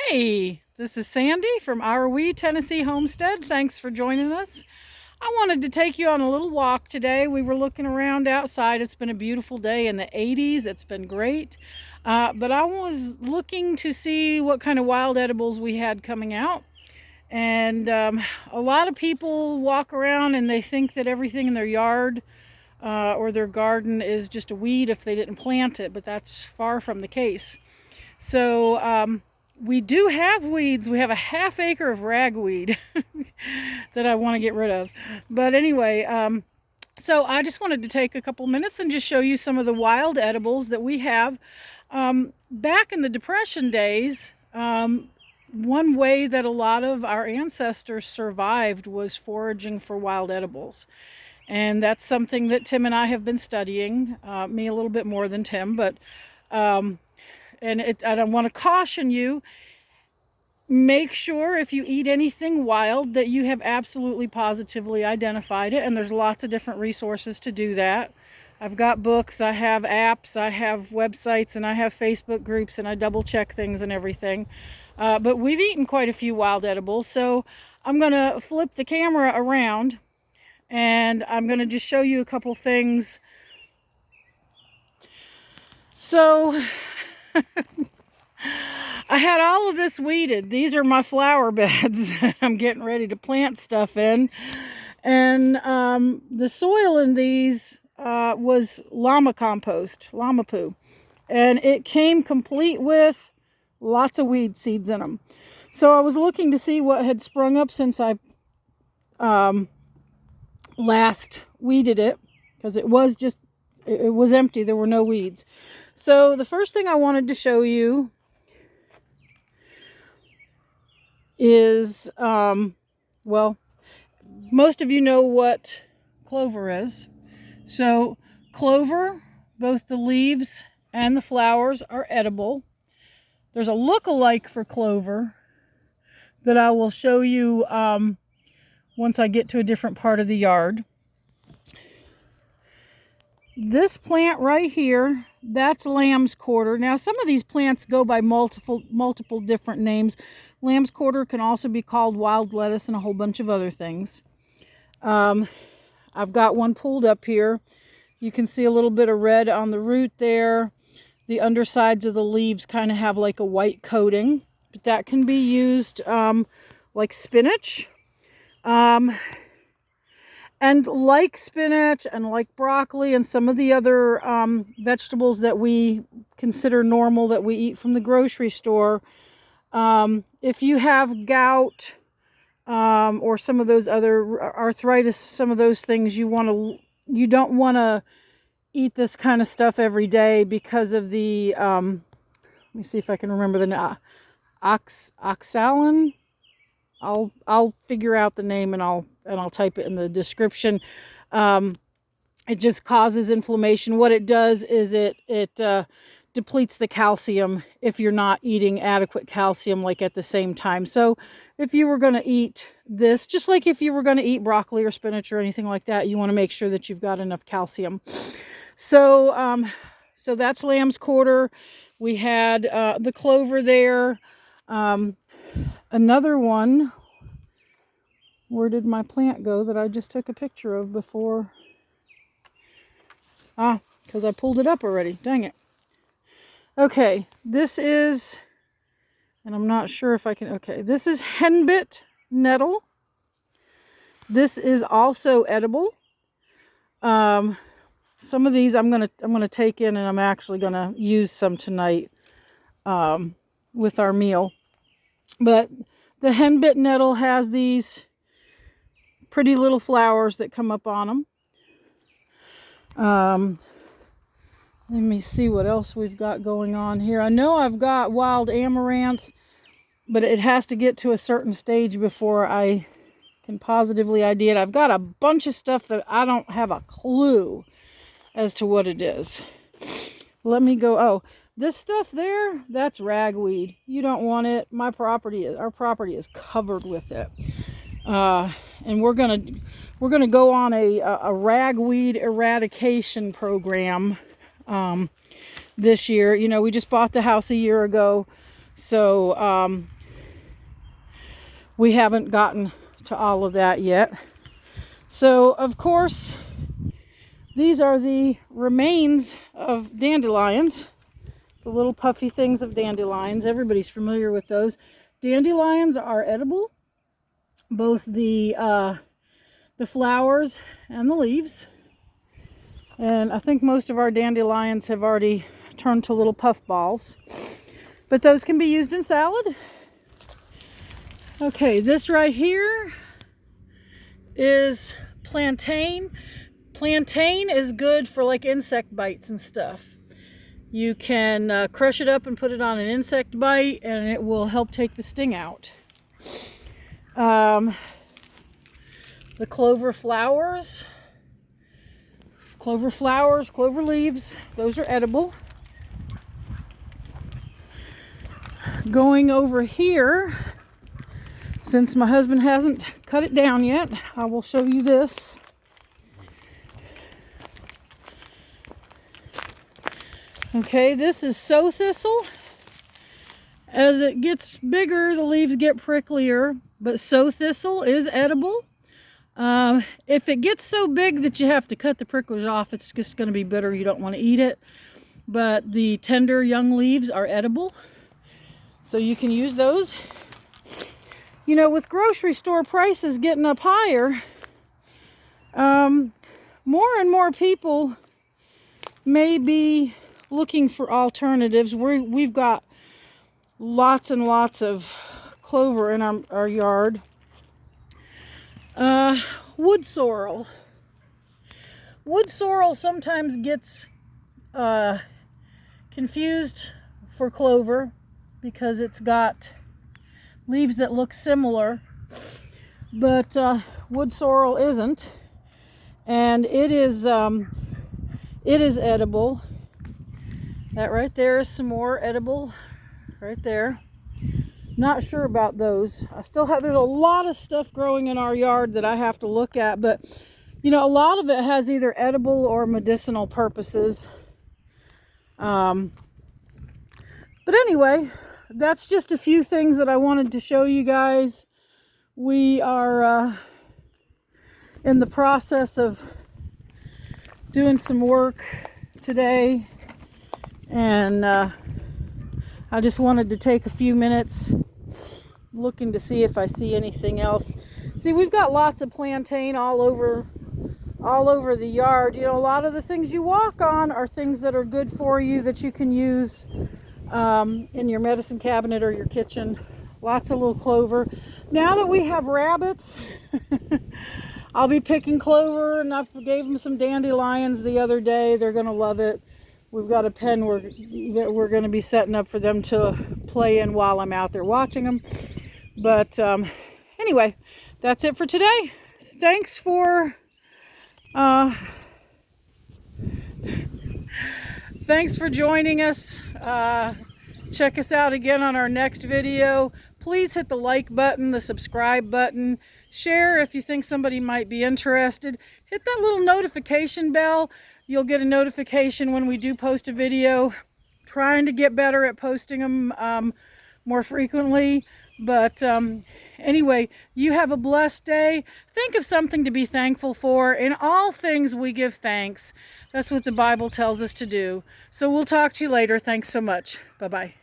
Hey, this is Sandy from Our Wee Tennessee Homestead. Thanks for joining us. I wanted to take you on a little walk today. We were looking around outside. It's been a beautiful day in the 80s. It's been great. But I was looking to see what kind of wild edibles we had coming out. And a lot of people walk around and they think that everything in their yard or their garden is just a weed if they didn't plant it, but that's far from the case. So we do have weeds. We have a ½ acre of ragweed that I want to get rid of. But anyway, so I just wanted to take a couple minutes and just show you some of the wild edibles that we have. Back in the Depression days, one way that a lot of our ancestors survived was foraging for wild edibles. And that's something that Tim and I have been studying, me a little bit more than Tim, but I want to caution you, make sure if you eat anything wild that you have absolutely positively identified it, and there's lots of different resources to do that. I've got books, I have apps, I have websites, and I have Facebook groups, and I double check things and everything. But we've eaten quite a few wild edibles, so I'm going to flip the camera around and I'm going to just show you a couple things. So I had all of this weeded. These are my flower beds I'm getting ready to plant stuff in. And the soil in these was llama compost, llama poo. And it came complete with lots of weed seeds in them. So I was looking to see what had sprung up since I last weeded it, because it was empty. There were no weeds. So the first thing I wanted to show you is, well, most of you know what clover is. So clover, both the leaves and the flowers are edible. There's a look-alike for clover that I will show you once I get to a different part of the yard. This plant right here, that's lamb's quarter. Now, some of these plants go by multiple different names. Lamb's quarter can also be called wild lettuce and a whole bunch of other things. I've got one pulled up here. You can see a little bit of red on the root there. The undersides of the leaves kind of have like a white coating, but that can be used like spinach. And like spinach and like broccoli and some of the other vegetables that we consider normal that we eat from the grocery store, if you have gout or some of those other arthritis, some of those things, you don't want to eat this kind of stuff every day because of the let me see if I can remember the oxalin. I'll figure out the name and I'll type it in the description. It just causes inflammation. What it does is it depletes the calcium if you're not eating adequate calcium like at the same time. So if you were going to eat this, just like if you were going to eat broccoli or spinach or anything like that, you want to make sure that you've got enough calcium. So so that's lamb's quarter. We had the clover there. Another one, where did my plant go that I just took a picture of before? Because I pulled it up already. Dang it. Okay, this is, and I'm not sure if I can, okay, this is henbit nettle. This is also edible. Some of these I'm gonna take in, and I'm actually gonna use some tonight with our meal. But the henbit nettle has these pretty little flowers that come up on them. Let me see what else we've got going on here. I know I've got wild amaranth, but it has to get to a certain stage before I can positively ID it. I've got a bunch of stuff that I don't have a clue as to what it is. Let me go. Oh, this stuff there, that's ragweed. You don't want it. Our property is covered with it. And we're gonna go on a ragweed eradication program this year. You know, we just bought the house a year ago, so we haven't gotten to all of that yet. So, of course, these are the remains of dandelions, the little puffy things of dandelions. Everybody's familiar with those. Dandelions are edible, both the flowers and the leaves. And I think most of our dandelions have already turned to little puff balls. But those can be used in salad. Okay, this right here is plantain. Plantain is good for like insect bites and stuff. You can crush it up and put it on an insect bite, and it will help take the sting out. The clover flowers, clover leaves, those are edible. Going over here, since my husband hasn't cut it down yet, I will show you this. Okay, this is sow thistle. As it gets bigger, the leaves get pricklier, but sow thistle is edible. If it gets so big that you have to cut the prickles off, it's just going to be bitter. You don't want to eat it. But the tender young leaves are edible, so you can use those. You know, with grocery store prices getting up higher, more and more people may be looking for alternatives. We've got lots and lots of clover in our yard. Wood sorrel. Wood sorrel sometimes gets confused for clover because it's got leaves that look similar, but wood sorrel isn't, and it is edible. That right there is some more edible right there. Not sure about those. There's a lot of stuff growing in our yard that I have to look at, but you know, a lot of it has either edible or medicinal purposes. But anyway, that's just a few things that I wanted to show you guys. We are in the process of doing some work today, and I just wanted to take a few minutes looking to see if I see anything else. See, we've got lots of plantain all over the yard. You know, a lot of the things you walk on are things that are good for you that you can use in your medicine cabinet or your kitchen. Lots of little clover. Now that we have rabbits, I'll be picking clover, and I gave them some dandelions the other day. They're going to love it. We've got a pen that we're going to be setting up for them to play in while I'm out there watching them. But anyway, that's it for today. Thanks for joining us. Check us out again on our next video. Please hit the like button, the subscribe button. Share if you think somebody might be interested. Hit that little notification bell. You'll get a notification when we do post a video. Trying to get better at posting them more frequently. But anyway, you have a blessed day. Think of something to be thankful for. In all things we give thanks. That's what the Bible tells us to do. So we'll talk to you later. Thanks so much. Bye-bye.